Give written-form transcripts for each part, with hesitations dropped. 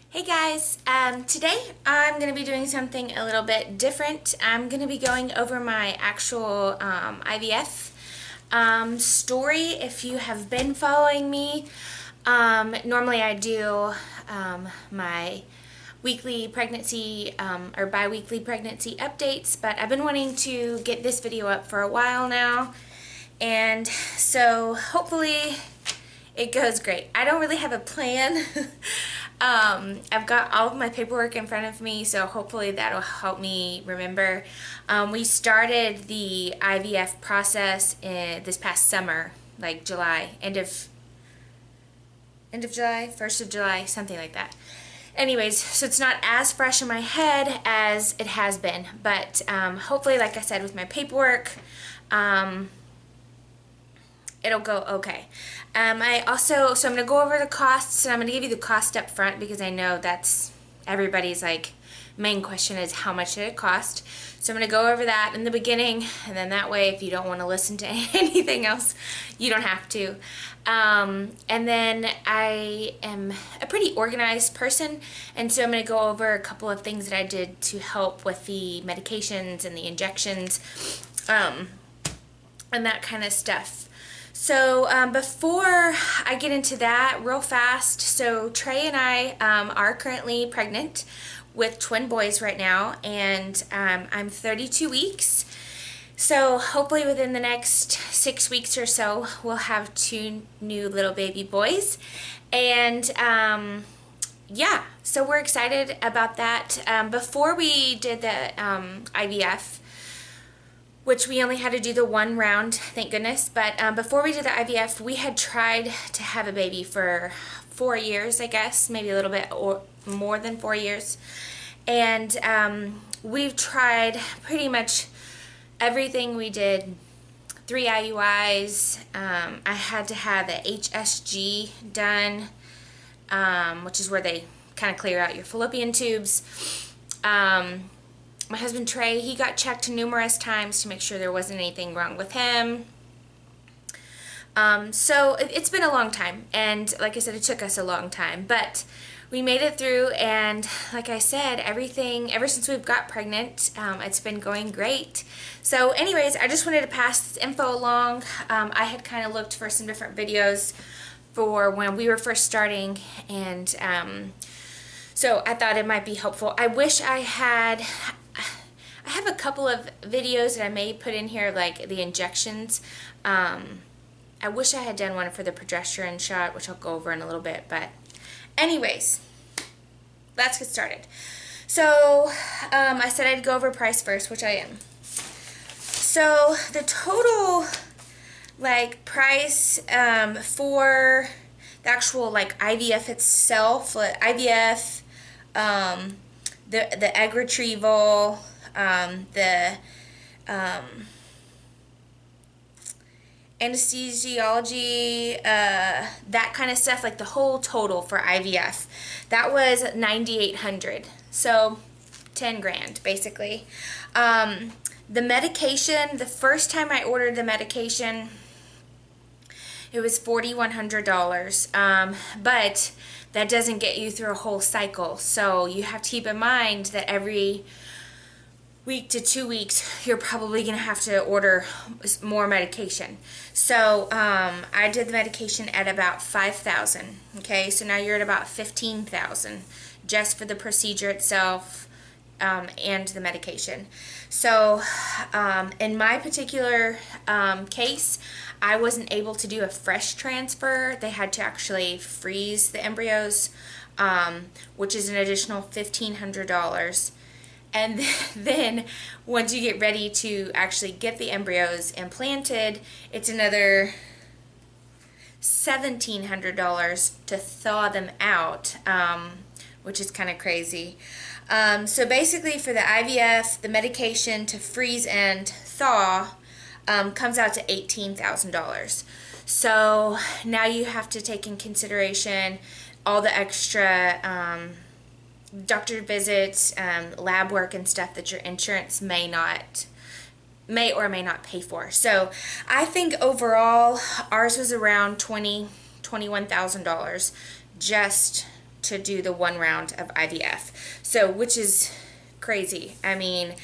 Hey guys, today I'm going to be doing something a little bit different. I'm going to be going over my actual IVF story. If you have been following me, normally I do my weekly pregnancy or bi-weekly pregnancy updates, but I've been wanting to get this video up for a while now, and so hopefully it goes great. I don't really have a plan. I've got all of my paperwork in front of me, so hopefully that'll help me remember. We started the IVF process this past summer, like July, end of July, 1st of July, something like that. Anyways, so it's not as fresh in my head as it has been, but hopefully, like I said, with my paperwork, it'll go okay. So I'm going to go over the costs, and I'm going to give you the cost up front because I know that's everybody's main question is how much did it cost. So I'm going to go over that in the beginning, and then that way if you don't want to listen to anything else, you don't have to. And then I am a pretty organized person, and so I'm going to go over a couple of things that I did to help with the medications and the injections, and that kind of stuff. So before I get into that real fast, so Trey and I are currently pregnant with twin boys right now, and I'm 32 weeks. So hopefully within the next 6 weeks or so, we'll have 2 new little baby boys. And yeah, so we're excited about that. Before we did the IVF, which we only had to do the 1 round, thank goodness. But before we did the IVF, we had tried to have a baby for 4 years, I guess, maybe a little bit or more than 4 years. And we've tried pretty much everything. We did 3 IUIs. I had to have a HSG done, which is where they kind of clear out your fallopian tubes. My husband Trey, he got checked numerous times to make sure there wasn't anything wrong with him. So it's been a long time, and like I said, it took us a long time, but we made it through, and like I said, everything, ever since we've got pregnant, it's been going great. So anyways, I just wanted to pass this info along. I had kind of looked for some different videos for when we were first starting, and so I thought it might be helpful. I wish I have a couple of videos that I may put in here, like the injections. I wish I had done one for the progesterone shot, which I'll go over in a little bit. But anyways, let's get started. So I said I'd go over price first, which I am. So the total price for the actual IVF itself, IVF, the egg retrieval, the anesthesiology, that kind of stuff, the whole total for IVF, that was $9,800, so 10 grand basically. The medication, the first time I ordered the medication, it was $4,100, but that doesn't get you through a whole cycle, so you have to keep in mind that every week to 2 weeks, you're probably going to have to order more medication. So I did the medication at about $5,000. Okay, so now you're at about $15,000 just for the procedure itself and the medication. So in my particular case, I wasn't able to do a fresh transfer. They had to actually freeze the embryos, which is an additional $1,500. And then once you get ready to actually get the embryos implanted, it's another $1,700 to thaw them out, which is kind of crazy. So basically for the IVF, the medication to freeze and thaw comes out to $18,000. So now you have to take in consideration all the extra doctor visits, lab work and stuff that your insurance may or may not pay for. So I think overall ours was around $21,000 just to do the 1 round of IVF. So, which is crazy. I mean,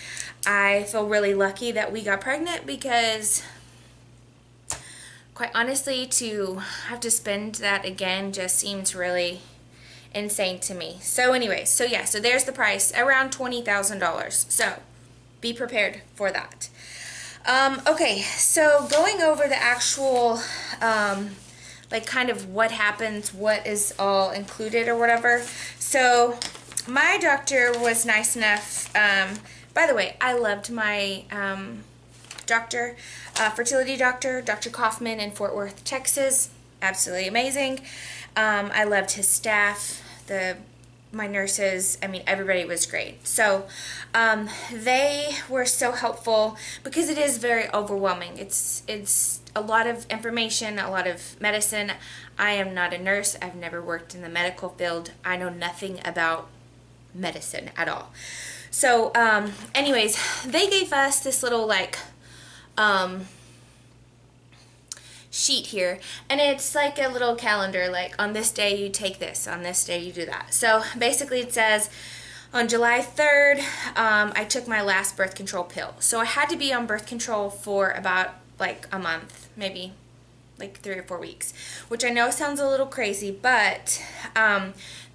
I feel really lucky that we got pregnant, because quite honestly, to have to spend that again just seems really insane to me. So anyways, so yeah, so there's the price, around $20,000. So be prepared for that. Okay, so going over the actual, like kind of what happens, what is all included or whatever. So my doctor was nice enough, by the way, I loved my doctor, fertility doctor, Dr. Kaufman in Fort Worth, Texas. Absolutely amazing. I loved his staff, my nurses. I mean, everybody was great. So they were so helpful, because it is very overwhelming. It's a lot of information, a lot of medicine. I am not a nurse. I've never worked in the medical field. I know nothing about medicine at all. So anyways, they gave us this little like sheet here, and it's like a little calendar, like on this day you take this, on this day you do that. So basically it says on July 3rd I took my last birth control pill. So I had to be on birth control for about like a month, maybe like 3 or 4 weeks, which I know sounds a little crazy, but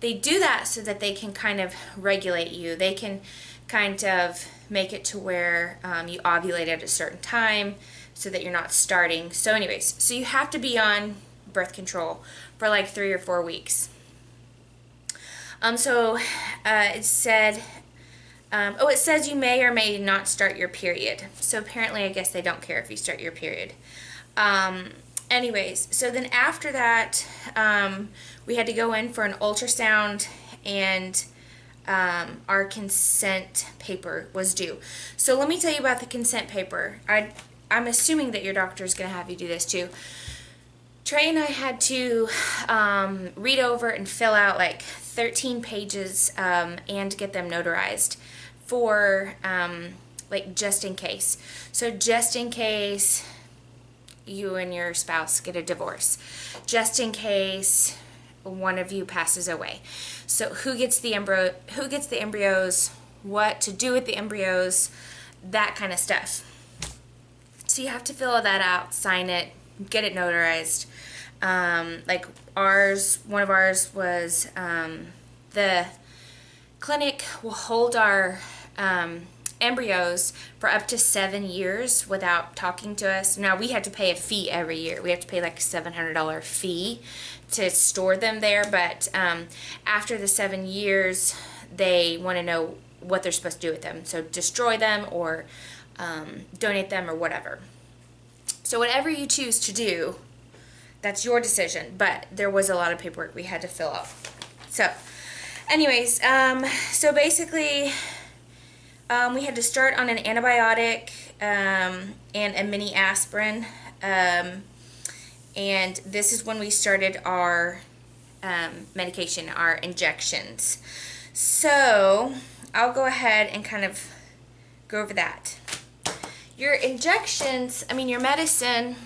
they do that so that they can kind of regulate you. They can kind of make it to where you ovulate at a certain time, so that you're not starting. So anyways, so you have to be on birth control for like 3 or 4 weeks. So it said, it says you may or may not start your period. So apparently I guess they don't care if you start your period. Anyways, so then after that, we had to go in for an ultrasound, and our consent paper was due. So let me tell you about the consent paper. I'm assuming that your doctor is going to have you do this too. Trey and I had to read over and fill out like 13 pages and get them notarized for like just in case. So just in case you and your spouse get a divorce, just in case one of you passes away. So who gets the embryos, what to do with the embryos, that kind of stuff. So you have to fill that out, sign it, get it notarized. Like one of ours was the clinic will hold our embryos for up to 7 years without talking to us. Now we had to pay a fee every year. We have to pay like a $700 fee to store them there, but after the 7 years, they want to know what they're supposed to do with them. So destroy them or donate them or whatever. So whatever you choose to do, that's your decision, but there was a lot of paperwork we had to fill out. So anyways, so basically we had to start on an antibiotic and a mini aspirin, and this is when we started our medication, our injections. So I'll go ahead and kind of go over that. Your injections, I mean your medicine,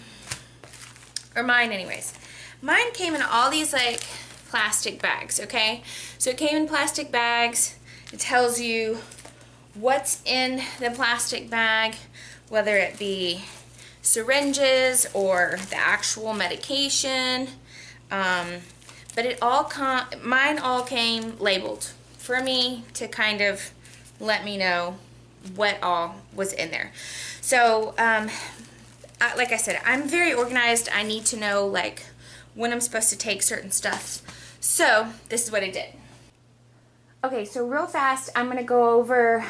or mine anyways, mine came in all these like plastic bags, okay? So it came in plastic bags. It tells you what's in the plastic bag, whether it be syringes or the actual medication, but it all mine all came labeled for me to kind of let me know what all was in there. So like I said, I'm very organized. I need to know like when I'm supposed to take certain stuff. So this is what I did. Okay, so real fast, I'm going to go over,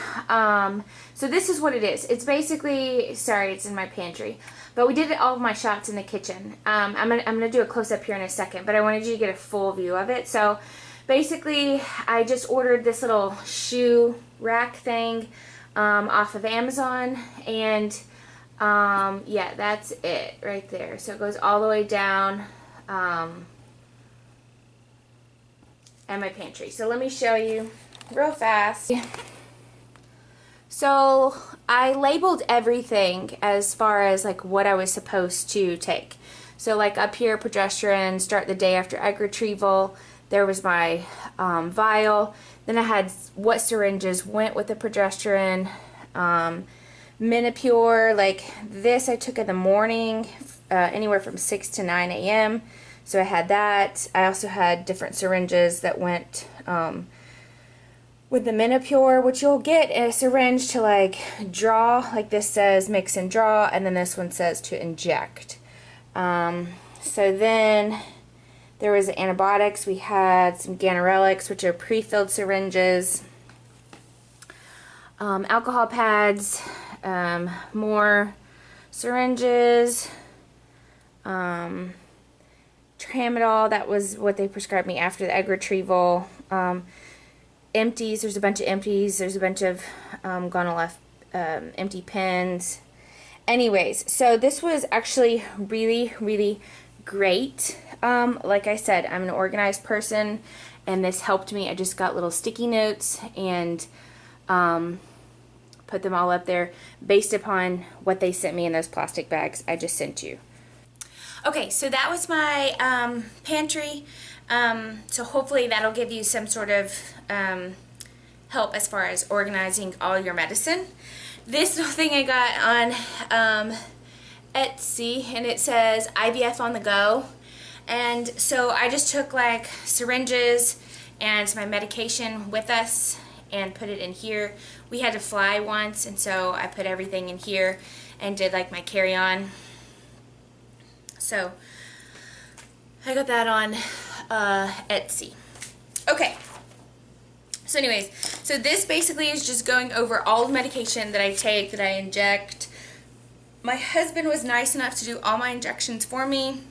so this is what it is. It's basically, sorry, it's in my pantry, but we did all of my shots in the kitchen. I'm gonna do a close-up here in a second, but I wanted you to get a full view of it. So basically, I just ordered this little shoe rack thing off of Amazon, and yeah, that's it right there. So it goes all the way down at my pantry. So let me show you real fast. So I labeled everything as far as like what I was supposed to take. So like up here, progesterone, start the day after egg retrieval. There was my vial. Then I had what syringes went with the progesterone. Minipure, like this I took in the morning, anywhere from 6 to 9 a.m. So I had that. I also had different syringes that went with the Minipure, which you'll get a syringe to like draw, like this says mix and draw, and then this one says to inject. So then there was antibiotics. We had some ganirelix, which are pre-filled syringes, alcohol pads, more syringes, tramadol, that was what they prescribed me after the egg retrieval, empties, there's a bunch of empties, there's a bunch of gone left empty pens. Anyways, so this was actually really, really great. Like I said, I'm an organized person, and this helped me. I just got little sticky notes and put them all up there based upon what they sent me in those plastic bags I just sent you. Okay, so that was my pantry. So hopefully that'll give you some sort of help as far as organizing all your medicine. This little thing I got on Etsy, and it says IVF on the go. And so I just took like syringes and my medication with us and put it in here. We had to fly once, and so I put everything in here and did like my carry-on. So I got that on Etsy. Okay. So anyways, so this basically is just going over all the medication that I take, that I inject. My husband was nice enough to do all my injections for me.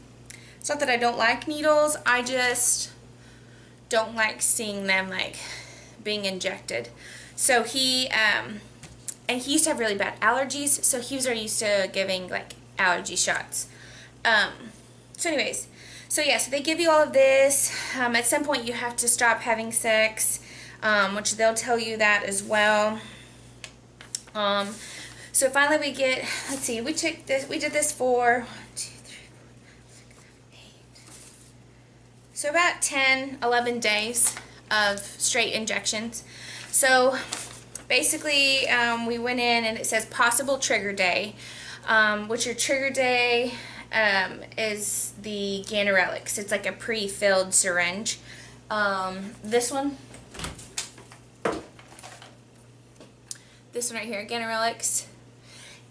It's not that I don't like needles, I just don't like seeing them like being injected. So he, and he used to have really bad allergies, so he was already used to giving like allergy shots. So anyways, so yeah, so they give you all of this. At some point you have to stop having sex, which they'll tell you that as well. So finally we get, let's see, we did this for 1, 2, 3, 4, 5, 6, 7, 8. So about 10, 11 days of straight injections. So basically we went in, and it says possible trigger day, which your trigger day is the ganirelix. It's like a pre-filled syringe. This one right here, ganirelix,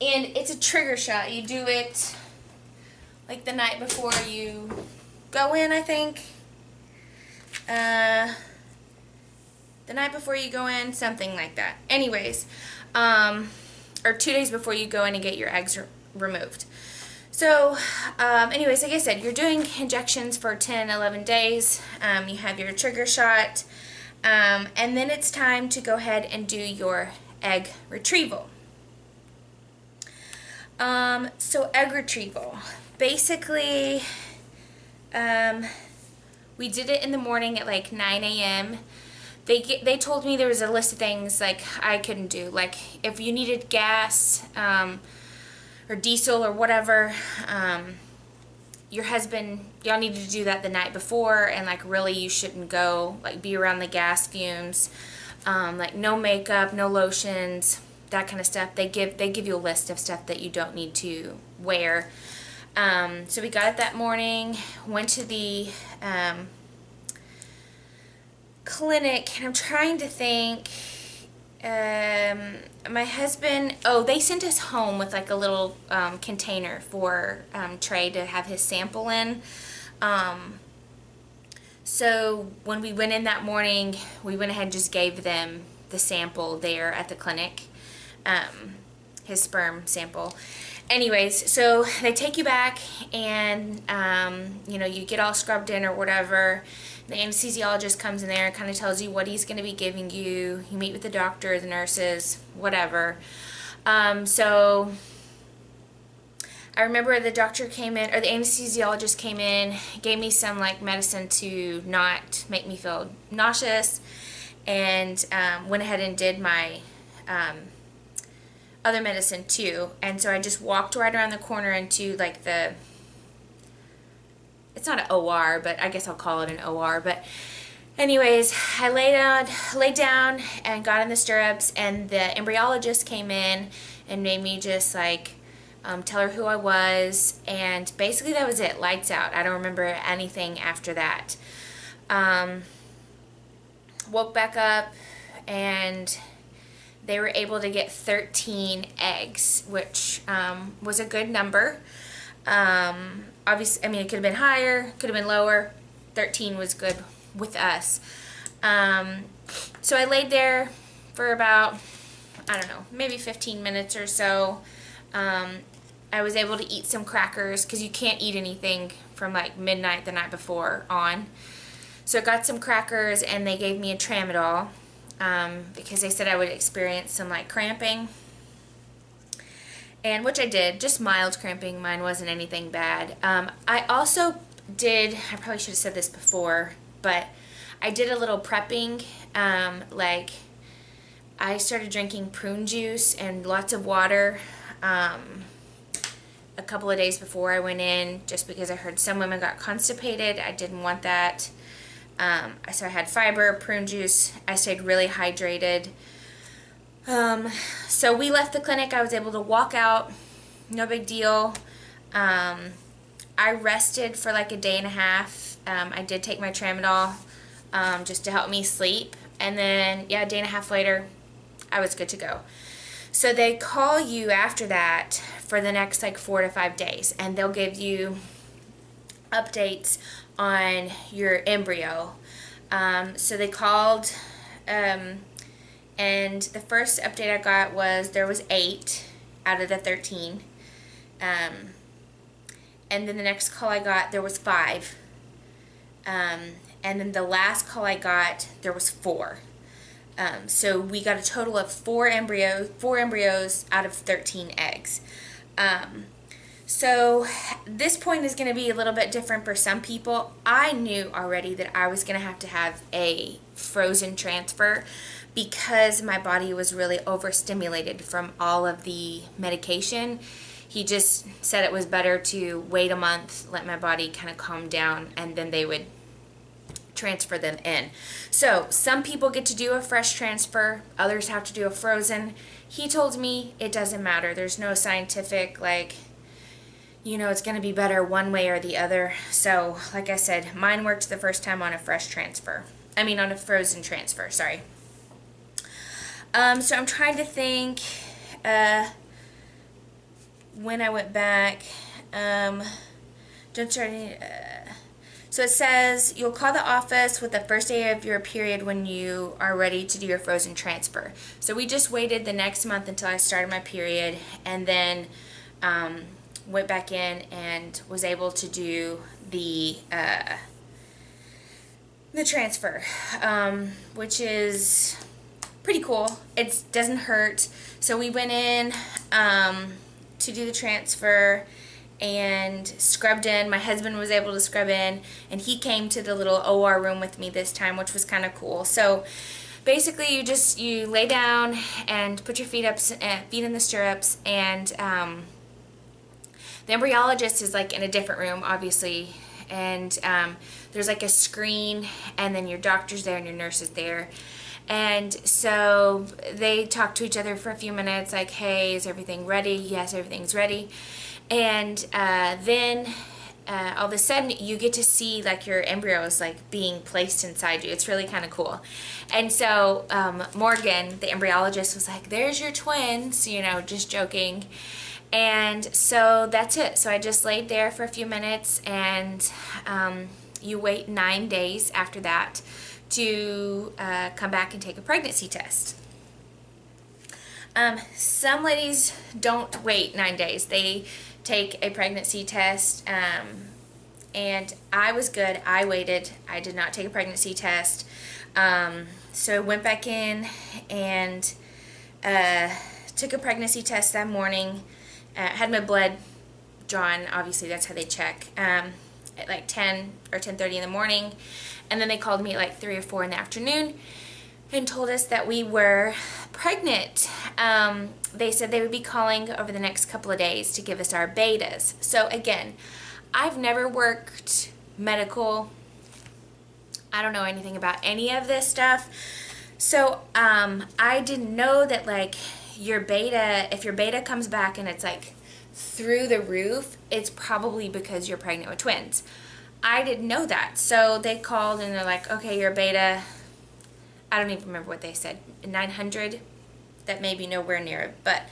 and it's a trigger shot. You do it like the night before you go in, I think. The night before you go in, something like that. Anyways, or 2 days before you go in and get your eggs removed. So, anyways, like I said, you're doing injections for 10, 11 days. You have your trigger shot, and then it's time to go ahead and do your egg retrieval. So egg retrieval, basically, we did it in the morning at like 9 a.m. They told me there was a list of things like I couldn't do, like if you needed gas, or diesel or whatever, your husband, y'all needed to do that the night before, and like really you shouldn't go, like be around the gas fumes, like no makeup, no lotions, that kind of stuff. They give you a list of stuff that you don't need to wear. So we got it that morning, went to the clinic, and I'm trying to think, my husband, they sent us home with like a little container for Trey to have his sample in. So when we went in that morning, we went ahead and just gave them the sample there at the clinic, his sperm sample. Anyways, so they take you back, and you know, you get all scrubbed in or whatever. The anesthesiologist comes in there and kind of tells you what he's going to be giving you. You meet with the doctor, the nurses, whatever. So I remember the doctor came in, or the anesthesiologist came in, gave me some like medicine to not make me feel nauseous, and went ahead and did my other medicine too. And so I just walked right around the corner into like the, it's not an OR, but I guess I'll call it an OR, but Anyways, I laid down and got in the stirrups, and the embryologist came in and made me just like tell her who I was, and basically that was it. Lights out. I don't remember anything after that. Woke back up, and they were able to get 13 eggs, which was a good number. Obviously, I mean, it could have been higher, could have been lower. 13 was good with us. So I laid there for about, I don't know, maybe 15 minutes or so. I was able to eat some crackers because you can't eat anything from like midnight the night before on. So I got some crackers, and they gave me a tramadol because they said I would experience some like cramping. And which I did, just mild cramping. Mine wasn't anything bad. I also did, I probably should have said this before, but I did a little prepping. Like I started drinking prune juice and lots of water a couple of days before I went in, just because I heard some women got constipated. I didn't want that. So I had fiber, prune juice. I stayed really hydrated. So we left the clinic. I was able to walk out, no big deal. I rested for like a day and a half. I did take my tramadol just to help me sleep, and then yeah, a day and a half later I was good to go. So they call you after that for the next like 4 to 5 days, and they'll give you updates on your embryo. So they called, and the first update I got was there was 8 out of the 13. And then the next call I got, there was 5. And then the last call I got, there was 4. So we got a total of 4 embryos out of 13 eggs. So this point is going to be a little bit different for some people. I knew already that I was going to have a frozen transfer because my body was really overstimulated from all of the medication. He just said it was better to wait a month, let my body kind of calm down, and then they would transfer them in. So some people get to do a fresh transfer, others have to do a frozen. He told me it doesn't matter. There's no scientific, like, you know, it's going to be better one way or the other. So, like I said, mine worked the first time on a fresh transfer. I mean, on a frozen transfer, sorry. So I'm trying to think when I went back. So it says you'll call the office with the first day of your period when you are ready to do your frozen transfer. So we just waited the next month until I started my period, and then went back in and was able to do the transfer, which is pretty cool. It doesn't hurt. So we went in to do the transfer and scrubbed in. My husband was able to scrub in, and he came to the little OR room with me this time, which was kind of cool. So basically you lay down and put your feet in the stirrups, and the embryologist is like in a different room, obviously, and there's like a screen, and then your doctor's there and your nurse is there. And so they talk to each other for a few minutes, like, hey, is everything ready? Yes, everything's ready. And then all of a sudden you get to see like your embryos like being placed inside you. It's really kind of cool. And so Morgan, the embryologist, was like, there's your twins, you know, just joking. And so that's it. So I just laid there for a few minutes, and you wait 9 days after that to come back and take a pregnancy test. Some ladies don't wait 9 days. They take a pregnancy test, and I was good. I waited. I did not take a pregnancy test. So I went back in and took a pregnancy test that morning. Had my blood drawn. Obviously, that's how they check. At like 10 or 10:30 in the morning, and then they called me at like 3 or 4 in the afternoon and told us that we were pregnant. They said they would be calling over the next couple of days to give us our betas. So again, I've never worked medical I don't know anything about any of this stuff. So I didn't know that like your beta, if your beta comes back and it's like through the roof, it's probably because you're pregnant with twins. I didn't know that. So they called and they're like, okay, your beta, I don't even remember what they said, 900? That may be nowhere near it, but,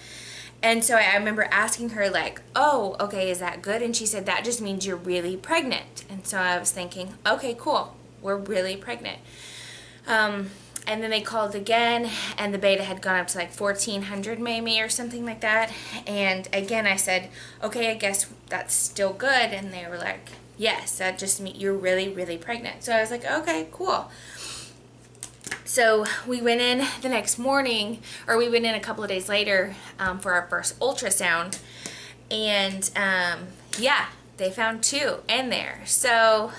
and so I remember asking her like, oh, okay, is that good? And she said, that just means you're really pregnant. And so I was thinking, okay, cool, we're really pregnant. And then they called again, and the beta had gone up to like 1,400 maybe or something like that. And again, I said, okay, I guess that's still good. And they were like, yes, that just means you're really, really pregnant. So I was like, okay, cool. So we went in the next morning, or we went in a couple of days later for our first ultrasound. And yeah, they found 2 in there. So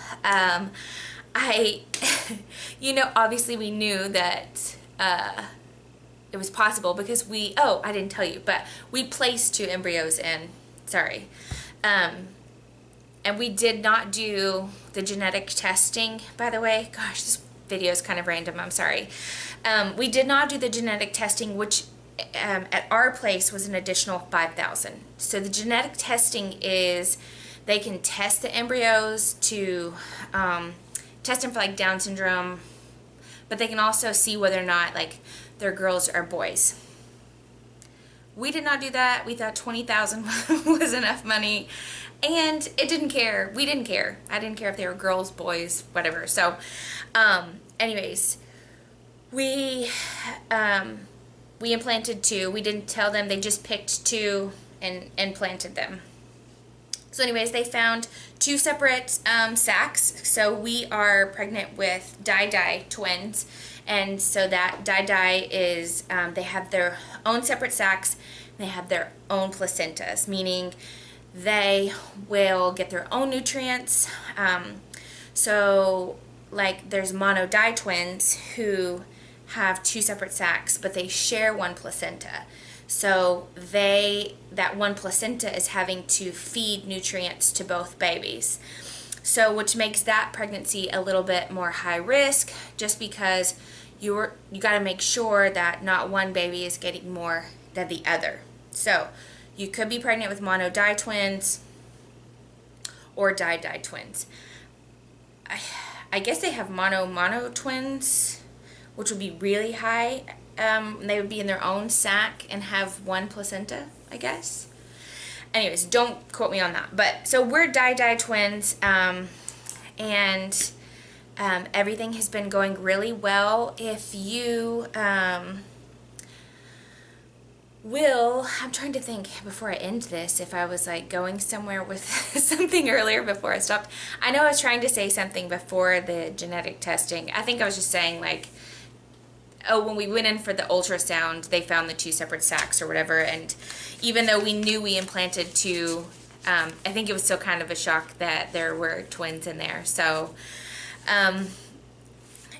you know, obviously we knew that it was possible because I didn't tell you, but we placed 2 embryos in, sorry. And we did not do the genetic testing, by the way. Gosh, this video is kind of random, I'm sorry. We did not do the genetic testing, which at our place was an additional $5,000. So the genetic testing is, they can test the embryos to test them for like Down syndrome, but they can also see whether or not like they're girls or boys. We did not do that. We thought $20,000 was enough money, and it didn't care. We didn't care. I didn't care if they were girls, boys, whatever. So, anyways, we implanted 2. We didn't tell them. They just picked 2 and implanted them. So anyways, they found 2 separate sacs. So we are pregnant with Di twins. And so that Di is, they have their own separate sacs. They have their own placentas, meaning they will get their own nutrients. So like there's mono-di twins who have 2 separate sacs, but they share one placenta. So that one placenta is having to feed nutrients to both babies. So which makes that pregnancy a little bit more high risk, just because you got to make sure that not one baby is getting more than the other. So you could be pregnant with mono-di twins or di twins. I guess they have mono twins, which would be really high. They would be in their own sac and have one placenta, I guess. Anyways, don't quote me on that. But so we're Di twins, and everything has been going really well. If you I'm trying to think before I end this if I was like going somewhere with something earlier before I stopped. I know I was trying to say something before the genetic testing. I think I was just saying like, oh, when we went in for the ultrasound, they found the 2 separate sacs or whatever, and even though we knew we implanted 2, I think it was still kind of a shock that there were twins in there. So, and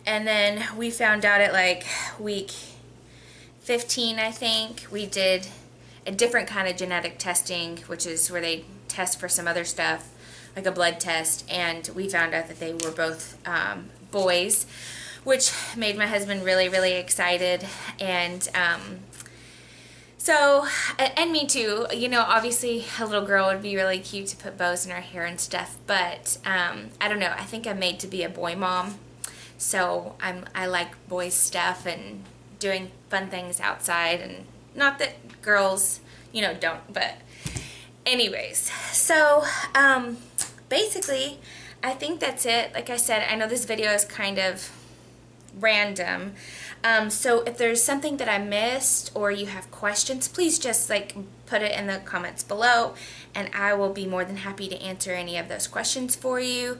then we found out at like week 15, I think, we did a different kind of genetic testing, which is where they test for some other stuff, like a blood test, and we found out that they were both boys, which made my husband really, really excited. And so, and me too, you know, obviously a little girl would be really cute to put bows in her hair and stuff, but I don't know, I think I'm made to be a boy mom, so I like boys stuff and doing fun things outside, and not that girls, you know, don't, but anyways, so basically I think that's it. Like I said, I know this video is kind of random, so if there's something that I missed or you have questions, please just like put it in the comments below, and I will be more than happy to answer any of those questions for you.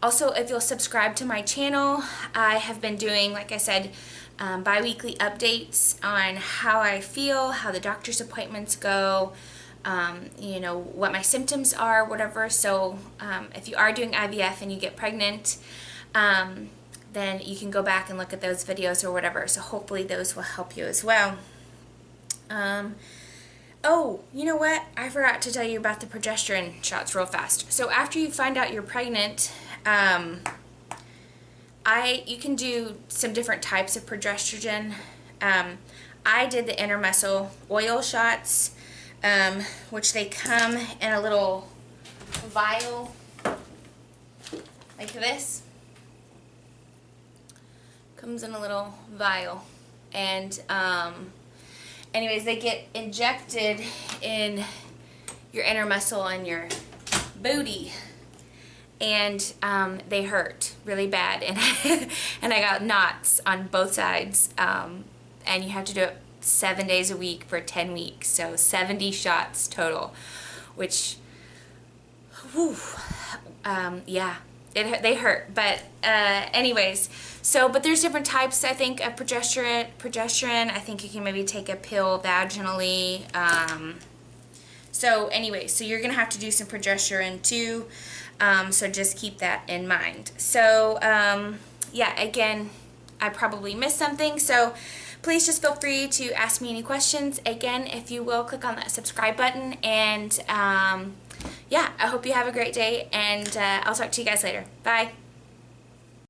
Also, if you'll subscribe to my channel, I have been doing, like I said, bi-weekly updates on how I feel, how the doctor's appointments go, you know, what my symptoms are, whatever. So if you are doing IVF and you get pregnant, then you can go back and look at those videos or whatever. So hopefully those will help you as well. Oh, you know what? I forgot to tell you about the progesterone shots real fast. So after you find out you're pregnant, You can do some different types of progesterone. I did the intermuscle oil shots, which they come in a little vial like this. Comes in a little vial, and anyways, they get injected in your inner muscle and your booty, and they hurt really bad, and and I got knots on both sides, and you have to do it 7 days a week for 10 weeks, so 70 shots total, which, whew, yeah, they hurt, but anyways, but there's different types, I think, of progesterone. I think you can maybe take a pill vaginally. So anyways, so you're gonna have to do some progesterone too, so just keep that in mind. So yeah, again, I probably missed something, so please just feel free to ask me any questions. Again, if you will, click on that subscribe button, and yeah, I hope you have a great day, and I'll talk to you guys later. Bye.